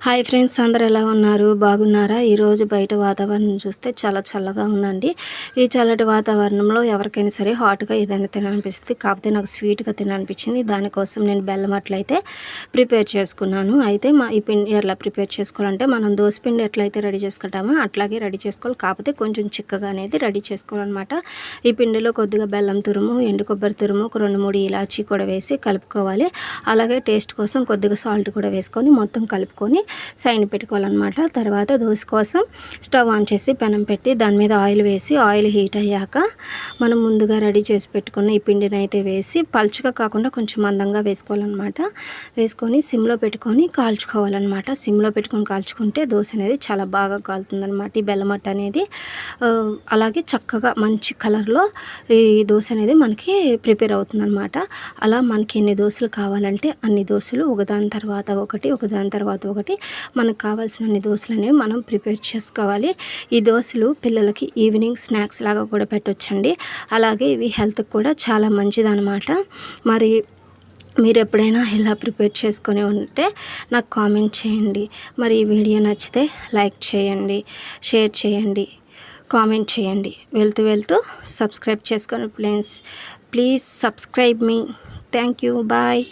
Hi friends, అందరూ ఎలా ఉన్నారు? బాగున్నారా? ఈరోజు బయట వాతావరణం చూస్తే చాలా చల్లగా ఉందండి. ఈ చల్లటి వాతావరణంలో ఎవరికైనా సరే హాట్గా ఏదైనా తినాలనిపిస్తుంది. కాకపోతే నాకు స్వీట్గా తినాలనిపించింది. దానికోసం నేను బెల్లం అట్లయితే ప్రిపేర్ చేసుకున్నాను. అయితే ఈ పిండి ఎట్లా ప్రిపేర్ చేసుకోవాలంటే, మనం దోసపిండి ఎట్లయితే రెడీ చేసుకుంటామో అట్లాగే రెడీ చేసుకోవాలి. కాకపోతే కొంచెం చిక్కగా అనేది రెడీ చేసుకోవాలన్నమాట. ఈ పిండిలో కొద్దిగా బెల్లం తురుము, ఎండు కొబ్బరి తురుము, ఒక 2-3 ఇలాచీ కూడా వేసి కలుపుకోవాలి. అలాగే టేస్ట్ కోసం కొద్దిగా సాల్ట్ కూడా వేసుకొని మొత్తం కలుపుకొని సైడ్ పెట్టుకోవాలన్నమాట. తర్వాత దోశ కోసం స్టవ్ ఆన్ చేసి పెనం పెట్టి దాని మీద ఆయిల్ వేసి, ఆయిల్ హీట్ అయ్యాక మనం ముందుగా రెడీ చేసి పెట్టుకున్న ఈ పిండిని అయితే వేసి, పల్చగా కాకుండా కొంచెం మందంగా వేసుకోవాలన్నమాట. వేసుకొని సిమ్లో పెట్టుకొని కాల్చుకోవాలన్నమాట. సిమ్లో పెట్టుకొని కాల్చుకుంటే దోశ అనేది చాలా బాగా కాలుతుందన్నమాట. ఈ బెల్లమట్ట అనేది అలాగే చక్కగా మంచి కలర్లో ఈ దోశ అనేది మనకి ప్రిపేర్ అవుతుందన్నమాట. అలా మనకి ఎన్ని దోశలు కావాలంటే అన్ని దోశలు ఒకదాని తర్వాత ఒకటి మనకు కావాల్సిన అన్ని దోశలు అనేవి మనం ప్రిపేర్ చేసుకోవాలి. ఈ దోశలు పిల్లలకి ఈవినింగ్ స్నాక్స్ లాగా కూడా పెట్టొచ్చండి. అలాగే ఇవి హెల్త్కి కూడా చాలా మంచిదన్నమాట. మరి మీరు ఎప్పుడైనా ఇలా ప్రిపేర్ చేసుకొని ఉంటే నాకు కామెంట్ చేయండి. మరి ఈ వీడియో నచ్చితే లైక్ చేయండి, షేర్ చేయండి, కామెంట్ చేయండి. వెళ్తూ సబ్స్క్రైబ్ చేసుకోండి ప్లీజ్ సబ్స్క్రైబ్ మీ. Thank you. బాయ్.